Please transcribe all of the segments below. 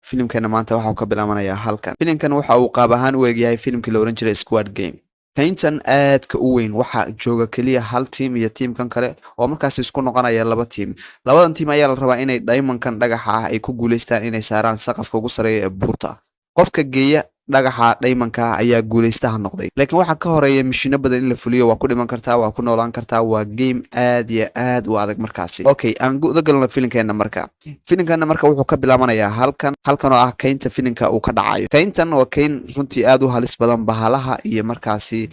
filimkeena maanta waxa uu ka bilaabanayaa halkan. Filimkan waxa uu qaab ahaan u eegyahay filimkii la oran jiray Squid Game. Kayntan aadka u weyn waxa jooga kaliya hal team iyo teamkan kale oo markaas isku noqonaya laba team. Labadan team ayaa la rabaa inay diamondkan dhagaxa ah ay ku guuleystaan inay saaraan saqafka ugu sareeya ee buurta. Qofka geeya dhagaxa diamondka ayaa guuleystaha noqday. Laakiin waxa ka horeeya mashino badan in la fuliyo waa ku dhiman kartaa, waa ku noolaan kartaa, waa game aad iyo aad u adag markaasi. Okay, aan guud galno filimkeena marka. Filimkeena marka wuxuu ka bilaabanayaa halkan oo ah kaynta filimka uu ka dhacayo. Kayntan waa kayn runtii aad u halis badan bahalaha iyo markaasi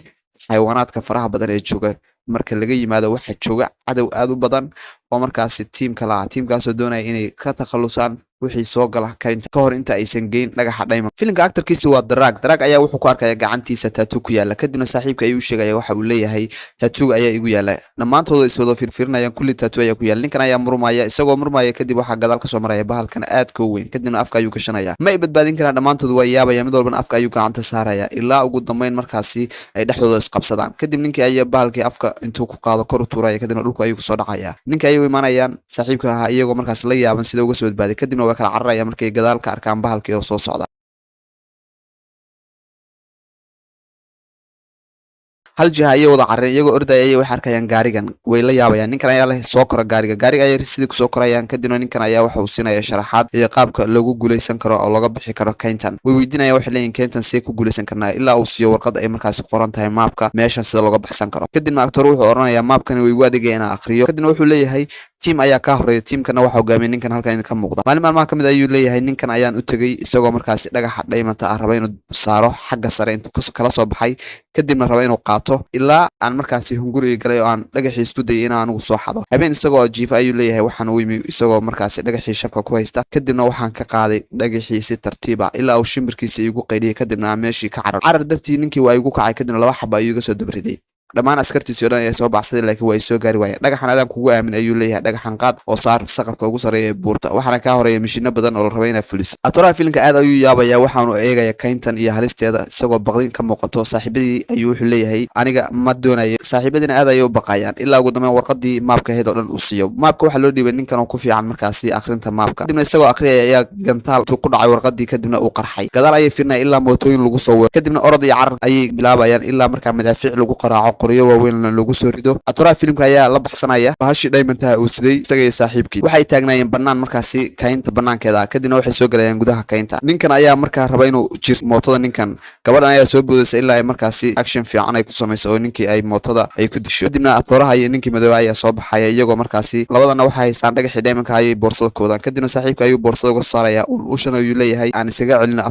xayawaanaadka faraha badan ee jooga. Marka laga yimaado waxa jooga cadow aad u badan oo markaasi teamkaas oo doonaya inay ka takhalusaan wixii soo gala kaynta ka hor inta aysan geyn dhagaxa diamond. Filimka actorkiisu waa Drag ayaa wuxuu ku arkaya gacantiisa tattoo ku yaala, kadibna saaxiibka ayuu sheegaya waxa uu leeyahay tattoo ayaa igu yaala. Dhammaantood iswada fiirfiirinayaan kulli tattoo ayaa ku yaala. Ninkan ayaa murmaya, isagoo murmaya kadib waxa gadaal ka soo maraya bahalkan aad ka weyn, kadibna afka ayuu gashanaya. Ma ay badbaadin karaan, dhammaantood waa yaabaya, mid walba afka ayuu gacanta saaraya ilaa ugu dambeyn markaasi ay dhexdooda isqabsadaan. Kadib ninkii ayaa bahalkii afka intuu ku qaado kor u tuuraya, kadibna dhulka ayuu ku soo dhacaya. Ninka ayuu imaanayaan saaxiibka ahaa iyagoo markaas la yaaban sida uga soo badbaaday, kadibna way kala cararaya markay gadaal ka arkaan bahalkii oo soo socda. hal jiha ayay wada carreen iyagoo ordaya ayay wax arkayaan gaarigan, way la yaabayaan. Ninkan ayaa leh soo koro gaariga ayay sidii ku soo korayaan, kadibna ninkan ayaa waxa uu siinaya sharaxaad iyo qaabka lagu guuleysan karo oo laga bixi karo kayntan. Way weydiinayaan waxay leeyihiin kayntan see ku guuleysan karnaa, ilaa uu siiyo warqad ay markaas qoran tahay maapka meeshan sida looga baxsan karo. Kadibna actor wuxuu oranayaa maapkani way igu adeegayaan inaan akhriyo. Kadibna wuxuu leeyahay team ayaa ka horeeya, teamkana waxa hogaamiyay ninkan halkan ka muuqda. Maalmaha kamid ayuu leeyahay ninkan ayaan u tagay isagoo markaas dhagaxa diamond ah raba inuu saaro xagga sare intuu kala soo baxay, kadibna raba inuu qaato ilaa aan markaasi hunguriga galay oo aan dhagaxii isku dayay inaan anigu soo xado. Habeen isagoo jiifa ayuu leeyahay waxaan u yimi isagoo markaasi dhagaxii shafka ku haysta, kadibna waxaan ka qaaday dhagaxii si tartiib ah ilaa uu shimbirkiisa igu qayliyay, kadibna aan meeshii ka carar dartii ninkii waa igu kacay, kadibna laba xaba ayuu iga soo dabriday. dhammaan askartiisii oo dhan ayaa soo baxsaday, laakiin way soo gaari waayeen. dhagaxan adaan kugu aamin ayuu leeyahay, dhagaxan qaad oo saar saqafka ugu sareeya buurta, waxaana ka horeeya mashino badan oo la raba inaad fuliso. Atooraha filimka aad ayuu yaabaya, waxaanu eegaya kayntan iyo halisteeda isagoo baqdin ka muuqato. saaxiibadii ayuu wuxuu leeyahay aniga ma doonayo. saaxiibadiina aad ayay u baqayaan ilaa ugu dambeyn warqadii maapka ahayd oo dhan uu siiyo. maapka waxaa loo dhiibay ninkan oo ku fiican markaasi akhrinta maapka. kadibna isagoo akhriyaya ayaa gantaal ku dhacay warqadii, kadibna uu qarxay. gadaal ayay fiirinaya ilaa mootooyin lagu soo weero, kadibna orod iyo carar ayay bilaabayaan ilaa markaa madaafiic lagu qaraaco qoryo waaweyn lagu soo rido. atooraha filimka ayaa la baxsanaya bahashii diamondtaha uu siday isaga iyo saaxiibkii. waxay taagnaayeen bannaan markaasi kaynta bannaankeeda, kadibna waxay soo galayaan gudaha kaynta. ninkan ayaa markaa raba inuu jir mootada ninkan. gabadhan ayaa soo boodaysa ilaa ay markaasi action fiican ay ku samayso oo ninkii ay mootada ay ku disho. kadibna atooraha iyo ninkii madooba ayaa soo baxaya iyagoo markaasi labadana waxay haystaan dhagaxii diamondka ayay boorsada koodaan. kadibna saaxiibka ayuu boorsada uga saaraya, ushana ayuu leeyahay aan isaga celino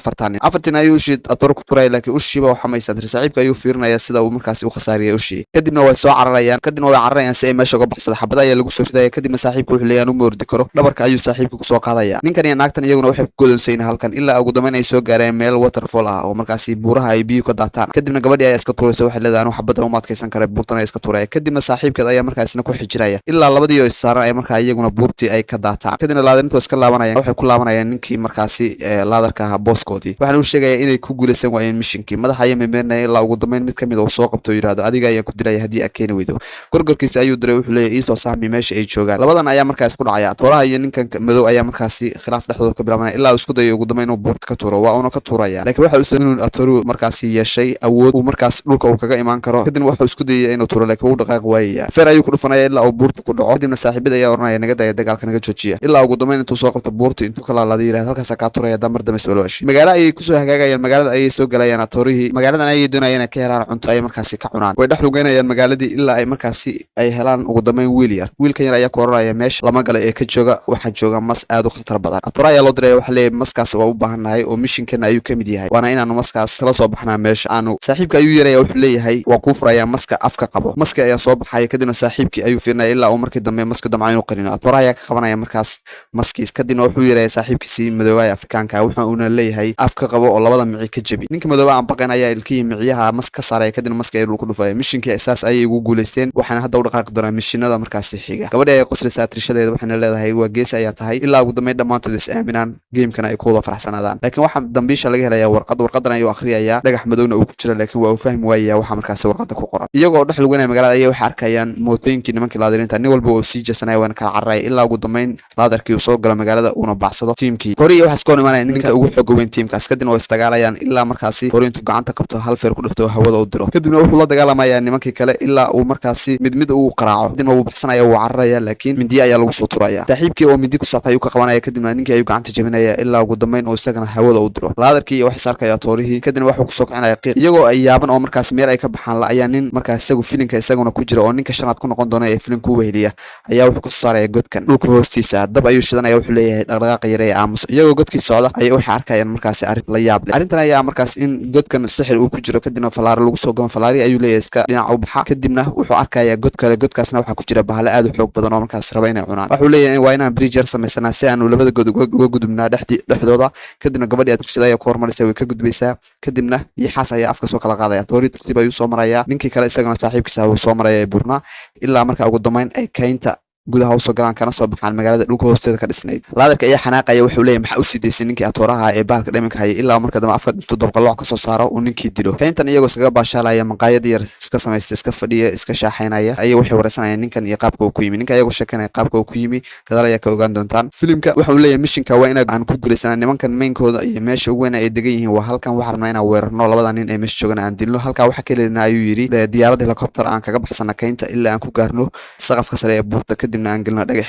afartan ayuu ushii atoor ku turaya, laakiin ushiiba waxa maysan tirin. saaxiibka ayuu fiirinaya sida uu markaasi u khasaariyay ushii. kadibna way soo cararayaan, kadibna way cararayaan si ay meesha uga baxsada. xabada ayaa lagu soo ridaya, kadibna saaxiibka wuxuu leeyahay uma ordi karo. dhabarka ayuu saaxiibka kusoo qaadaya. ninkan iyo naagtan iyaguna waxay ku godansayn halkan ilaa ugu dambeyn ay soo gaareen meel waterfall ah oo markaasi buuraha ay biyo ka daataan. kadibna gabadhii ayaa iska tuuraysa, waxay leedahay anu xabada uma adkaysan kara, buurtan ay iska tuuraya. kadibna saaxiibkeed ayaa markaasina ku xijiraya ilaa labadii oo is-saaran ay markaa iyaguna buurtii ay ka daataan. kadibna laadarintu iska laabanayaan, waxay ku laabanayaan ninkii markaasi laadarka ahaa booskoodii. waxaana uu sheegaya inay ku guuleysan waayeen mishinkii. madaxa ayay memeerinaya ilaa ugu dambeyn mid kamid oo soo qabto oo yidhaahdo adiga ayaan ku dilaya haddii aad keeni weydo. gorgorkiisa ayuu diray, wuxuu leeyahay iisoo saami meesha ay joogaan. labadan ayaa markaas ku dhacaya. atooraha iyo ninkan madow ayaa markaasi khilaaf dhexdooda ka bilaabanaya ilaa uu isku dayo ugu dambeyn inuu buurta ka tuuro. waa uuna ka tuuraya, laakiin waxa uu soo inuu atooru markaasi yeeshay awood uu markaas dhulka uu kaga imaan karo. kadibna wuxuu isku dayay inuu tuuro, laakiin wuu dhaqaaq waayaya. feer ayuu ku dhufanaya ilaa uu buurta ku dhaco. kadibna saaxiibada ayaa oranaya naga daya dagaalka naga joojiya, ilaa ugu dambeyn intuu soo qabto buurta intuu ka laalaaday yiraahdo halkaas ka tuuraya damar damis walwashi. magaalo ayay kusoo hagaagayaan, magaalada ayay soo galayaan atoorihii. magaaladan ayay doonayaan inay ka helaan cunto ay markaasi ka cunaan. way dhex lugeynayaan magaaladii ilaa ay markaasi ay helaan ugu dambeyn wiil yar. wiilkan yar ayaa ku oranaya meesha lama gala ee ka jooga waxaa jooga mas aad u khatar badan. atooraha ayaa loo diraya, waxa leeyahay maskaas waa u baahannahay oo mishinkeena ayuu kamid yahay, waana inaanu maskaas kala soo baxnaa meesha aanu. saaxiibka ayuu yaraya, wuxuu leeyahay waa kuu furaya maska afka qabo. maska ayaa soo baxaya, kadibna saaxiibkii ayuu fiirinaya ilaa uu markii dambe maska damca inuu qarino. atooraha ayaa ka qabanaya markaas maskiis, kadibna wuxuu yaraya saaxiibkiisii madoobaha afrikaanka, wuxuu uuna leeyahay afka qabo oo labada mici ka jabi. ninka madoobaha aan baqayn ayaa ilkihii miciyaha mas ka saaraya, kadibna maska ayuu ku dhufaya. mishinkii isaas ayay ugu guuleysteen waxaana hadda u dhaqaaqi doonaa mishinada markaasi xiga. gabadha ay qoslaysaa atirshadeeda waxayna leedahay waa gees ayaa tahay ilaa ugu dambeyn dhammaantood is aaminaan geemkana ay ku wada faraxsanaadaan. laakiin waxaa dambiisha laga helayaa warqadan ayuu akhriyayaa dhagax madowna uu ku jira laakiin waa uu fahmi waayaya waxa markaasi warqada ku qoran. iyagoo dhex luganaya magaalada ayay waxay arkayaan mootooyinkii nimankii laadiriinta nin walba oo sii jeesanaya waana kala cararaya ilaa ugu dambeyn laadarkii uu soo galo magaalada uuna baxsado tiimkii hore waxaas ka hor imaanaya ninka ugu xoog weyn tiimkaas kadibna way isdagaalayaan ilaa markaasi hore intuu gacanta qabto hal feer ku dhifto hawada u diro kadibna wuxuu la dagaalamayaa nimankii kale ilaa uu markaasi mid uu qaraaco kadibna wuu baxsanaya wuu cararaya laakiin mindiya ayaa lagu soo turaya. saaxiibkii oo mindi ku soctay ayuu ka qabanaya kadibna ninkii ayuu gacanta jabinaya ilaa ugu dambeyn oo isagana hawada u diro. laadarkii wax saarkaya toorihii kadibna wuxuu ku soo kicinaya qiiq iyagoo ay yaaban oo markaas meel ay ka baxaan la ayaa nin markaas isagu filinka isaguna ku jira oo ninka shanaad ku noqon doona ee filinku u weheliya ayaa wuxuu ku soo saaraya godkan dhulka hoostiisa dab ayuu shidanaya wuxuu leeyahay dhaqdhaqaaqa yare ee aamus. iyagoo godkii socda ayay waxay arkayaan markaasi arrin la yaab leh. arrintan ayaa markaas in godkan sixir uu ku jiro kadibna falaaro lagu soo gamo falaari ayuu leeyahay iska dhinaca u baxa kadibna wuxuu arkayaa god kale godkaasna waxaa ku jira bahalo aad u xoog badan oo markaas raba inay cunaan. wuxuu leeyahay waa inaan bridger samaysanaa si aanu labada god uga gudubnaa dhexdooda kadibna gabadhii atirshada ayaa ku hormaraysa way ka gudbaysaa kadibna yaxaas ayaa afka soo kala qaadaya toori tartiib ayuu soo marayaa ninkii kale isagana saaxiibkiisa uu soo maraya ee burnaa ilaa marka ugu dambeyn ay kaynta gudaha usoo galaan kana soo baxaan magaalada dhulka hoosteeda ka dhisnayd. laadarka ayaa xanaaqaya wuxuu leeyahay maxaa u sii daysay ninkii atooraha ee bahalka dhaminka hayay ilaa marka dambe afka intuu dabqalooc ka soo saaro uu ninkii dilo. kayntan iyagoo iskaga baashaalaya maqaayad yar iska samaysta iska fadhiya iska shaaxaynaya ayay waxay wareysanayaan ninkan iyo qaabka uu ku yimi ninka iyagoo sheekanaya qaabka uu ku yimi gadaal ayaa ka ogaan doontaan. filimka wuxuu leeyahay mishinka waa inaan ku guulaysanaa nimankan mainkooda iyo meesha ugu weyn ay degan yihiin waa halkan waxaan rabnaa inaan weerarno labada nin ee meesha joogana aan dilno halkaa waxaa ka leelina ayuu yidhi diyaarad helicopter aan kaga baxsana kaynta ilaa aan ku gaarno saqafka sare ee buurta kadibna aan gelno dhagax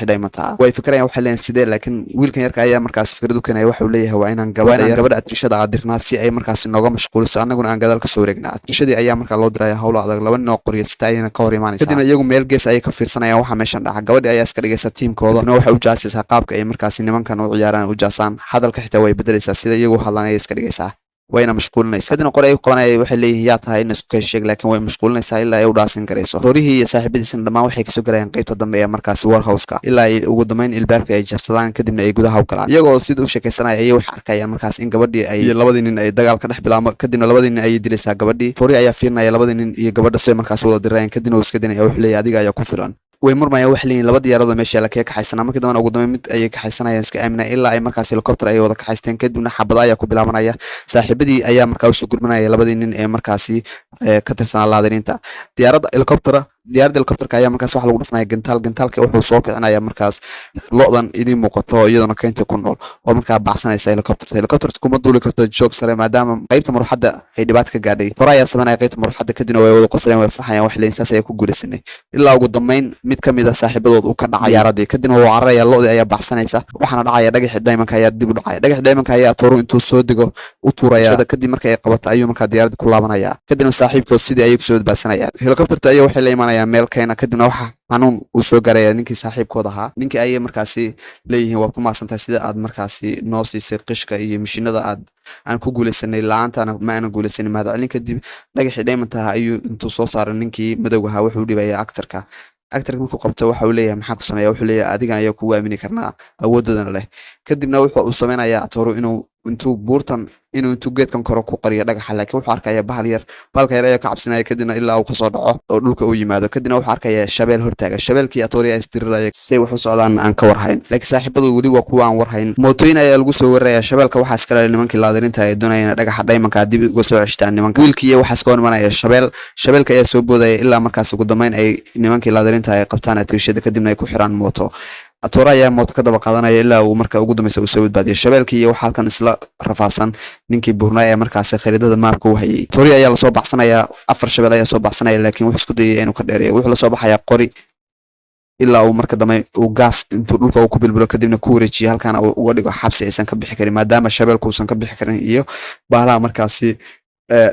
way fikrayaan waxay leeyihiin sidee laakiin wiilkan yarka ayaa markaas fikradu keenaya wuxuu leeyahay waa inaan gabadha atrishada adirnaa si ay markaas nooga mashquuliso annaguna aan gadaal ka soo wareegnaa. atrishadii ayaa markaa loo diraya howlo adag laba nin oo qoryo sita ayayna ka hor imaanaysaa kadibna iyagu meel gees ayay ka fiirsanayaan waxa meeshan dhaca. gabadhii ayaa iska dhigaysa tiimkooda waxay u jaasaysaa qaabka ay markaasi nimankan u ciyaaraan u jaasaan hadalka xitaa way bedelaysaa sida iyagu hadlaan ayay iska dhigaysaa wayna mashquulinaysaa kadibna qori ay ku qabanaya waxay leeyihiin yaa tahay in isku kay sheeg laakiin way mashquulinaysaa ilaa ay u dhaasin karayso. toorihii iyo saaxiibadiisana dhammaan waxay kasoo galayaan qaybta dambe ee markaasi warhowska ilaa ay ugu dambeyn ilbaabka ay jabsadaan kadibna ay gudaha u galaan. iyagoo sida u sheekaysanaya ayay waxay arkayaan markaas in gabadhii ay labadii nin ay dagaal ka dhex bilaamo kadibna labadii nin ayay dilaysaa gabadhii. toori ayaa fiirinaya labadii nin iyo gabadha soo markaas wada dirayaan kadibna uu iska dinaya wuxuu leeyahay adiga ayaa ku filan. way murmayaan waxay leeyihiin laba diyaarado meesha la kaxaysanaa markii dambena ugu dambeyn mid ayay kaxaysanayaan iska aaminaya ilaa ay markaas helicopter ay wada kaxaysteen kadibna xabada ayaa ku bilaabanaya. saaxiibadii ayaa markaa usoo gurmanaya labadii nin ee markaasi ka tirsanaa laadiriinta. diyaaradda helicopterka ayaa markaas waxa lagu dhufanaya gantaalka wuxuu soo kicinaya markaas lo'dan idiin muuqato iyadana kaynta ku nool oo markaa baxsanaysa helicopterta kuma duuli karto joog sare maadaama qaybta maruuxadda ay dhibaato ka gaadhay. hore ayaa sameynaya qaybta maruuxadda kadibna way wada qoslayaan way farxayaan wax leeyihiin saas ayaa ku guulaysanay ilaa ugu dambeyn mid ka mid ah saaxiibadood uu ka dhacay diyaaradii kadibna wuu cararaya lo'dii ayaa baxsanaysa waxaana dhacaya dhagaxii diamondka ayaa dib u dhacaya. dhagaxii diamondka ayaa tooro intuu soo dego u tuuraya kadib markay ay qabato ayuu markaa diyaaradii ku laabanaya kadibna saaxiibkood sidii ayay kusoo badbaadsanayaan. helicopterta ayaa waxay la imaanayaan meel kayna kadibna waxa xanuun uu soo gaaraya ninkii saaxiibkooda ahaa. ninkii ayay markaasi leeyihiin waa ku maasantahay sida aad markaasi noo siisay qishka iyo mishinada aan ku guulaysanay la-aantaana ma aanan guulaysanin mahadcelin. kadib dhagaxii diamondka ayuu intuu soo saaray ninkii madowga ahaa wuxuu dhibaya actarka markuu qabto waxa uu leeyahay maxaa ku sameeya wuxuu leeyahay adigan ayaa kugu aamini karnaa awoodadana leh. kadibna wuxuu uu samaynayaa atooro intuu geedkan koro ku qariyo dhagaxa laakiin wuxuu arkaya bahalka yar ayaa ka cabsinaya kadibna ilaa uu kasoo dhaco oo dhulka uu yimaado kadibna wuxuu arkaya shabeel hortaaga shabeelkii atoori ayaa isdiriraya say wax u socdaan aan ka warhayn laakiin saaxiibadu weli waa kuwa aan warhayn. mootooyin ayaa lagu soo weeraraya shabeelka waxaa iska dhalay nimankii laadirinta ay doonayeen dhagaxa diamondka dib uga soo ceshtaan nimanka. wiilkii waxaa iska hor imanaya shabeelka ayaa soo boodaya ilaa markaas ugu dambeyn ay nimankii laadirinta ay qabtaan atirishada kadibna ay ku xiraan mooto. atoora ayaa mooto ka daba qaadanaya ilaa uu marka ugu dambeysa uu soo badbaadiyay shabeelkii iyo waxa halkan isla rafaasan ninkii buurnaa ee markaas khariidada maapka u hayay. toori ayaa lasoo baxsanaya 4 shabeel ayaa soo baxsanaya laakiin wuxuu isku dayay inuu ka dheereeyo wuxuu lasoo baxaya qori ilaa uu marka dambe uu gaas intuu dhulka uu ku bilbilo kadibna ku wareejiyo halkaana uu uga dhigo xabsi aysan ka bixi karin maadaama shabeelku uusan ka bixi karin iyo bahlaha markaasi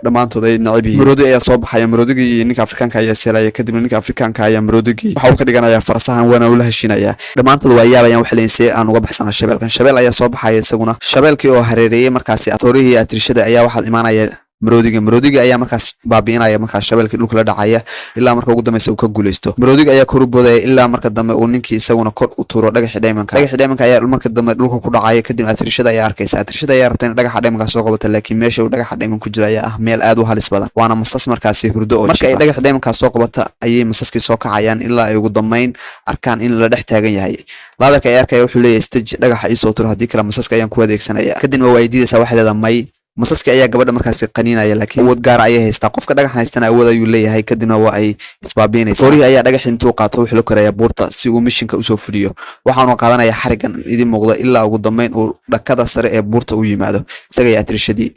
dhamaantood ay nacib yihiin. maroodi ayaa soo baxaya maroodigii iyo ninka afrikaanka ayaa seelaya kadibna ninka afrikaanka ayaa maroodigii waxa uu ka dhiganayaa farasahan waana ula heshiinaya. dhammaantood waa yaabayaan waxay leeyihiin si aan uga baxsana shabeelkan. shabeel ayaa soo baxaya isaguna shabeelkii oo hareereeyay markaasi atoorihii atirishada ayaa waxaa imaanaya maroodiga ayaa markaas baabi'inaya markaas shabeelkii dhulka la dhacaya ilaa marka ugu dambaysa uu ka guuleysto. maroodiga ayaa kor u boodaya ilaa marka dambe uu ninkii isaguna kor u tuuro dhagaxii diamondka ayaa marka dambe dhulka ku dhacaya. kadib atirishada ayaa arkaysa, atirishada ayaa rabta in dhagaxa diamondka soo qabato, laakiin meesha uu dhagaxa diamond ku jira ayaa ah meel aad u halis badan, waana masas markaasi hurdo oo marka ay dhagaxa diamondka soo qabata ayay masaskii soo kacayaan ilaa ay ugu dambeyn arkaan in la dhex taagan yahay. laadarka ay arkaya wuxuu leeyahay stage dhagaxa ii soo tuuro, haddii kale masaska ayaan ku adeegsanaya. kadibna waa weydiidaysaa waxay leedahay may. masaska ayaa gabadha markaasi qaniinaya, laakiin awood gaar ayay haystaa. qofka dhagaxan haystana awood ayuu leeyahay. kadibna waa ay isbaabiinaysaa. toorihi ayaa dhagax intuu qaato wuxuu la korayaa buurta si uu mishinka usoo fuliyo. waxaanu qaadanaya xarigan idin muuqda ilaa ugu dambeyn uu dhakada sare ee buurta u yimaado isaga iyo atirishadii.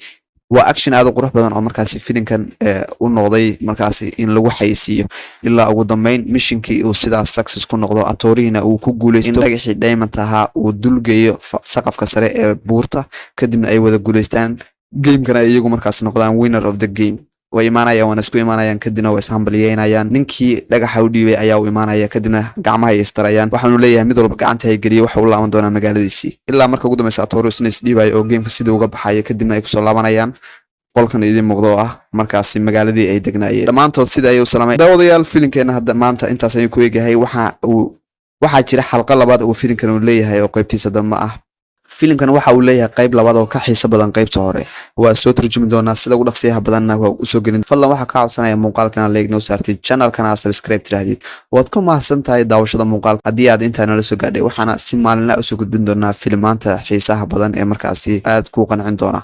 waa action aad u qurux badan oo markaasi filimkan u noqday markaasi in lagu xayeysiiyo ilaa ugu dambeyn mishinkii uu sidaas success ku noqdo. atoorihina uu ku guuleysto in dhagaxii diamond ahaa uu dulgeeyo saqafka sare ee buurta, kadibna ay wada guuleystaan gamekana ay iyagu markaas noqdaan winner of the game. way imaanayaan, waana isku imaanayaan, kadibna way ishambalyeynayaan. ninkii dhagaxa u dhiibay ayaa u imaanaya, kadibna gacmaha ay istarayaan. waxaanu leeyahay mid walba gacanta ay geliyay waxa uu laaban doonaa magaaladiisii ilaa marka ugu dambaysa atoorihu isna isdhiibayo oo gameka sidii uga baxaya. kadibna ay kusoo laabanayaan qolkan idin muuqdo oo ah markaasi magaaladii ay degnaayeen. dhammaantood sida ayuu salaamay. daawadayaal filimkeena hadda maanta intaas ayuu ku eegahay. waxaa jira xalqa labaad uu filimkan uu leeyahay oo qaybtiisa dambe ah. filimkan waxa uu leeyahay qayb labaad oo ka xiiso badan qaybta hore. waa soo turjumi doonaa sida ugu dhaqsiyaha badanna waa usoo gelin. fadlan waxaa ka codsanaya muuqaalkana like noo saartid, channelkana subscribe tirahdid. waad ku mahadsan tahay daawashada muuqaalka haddii aad intaa nala soo gaadhay. waxaana si maalinla usoo gudbin doonaa filimaanta xiisaha badan ee markaasi aad ku qancin doona.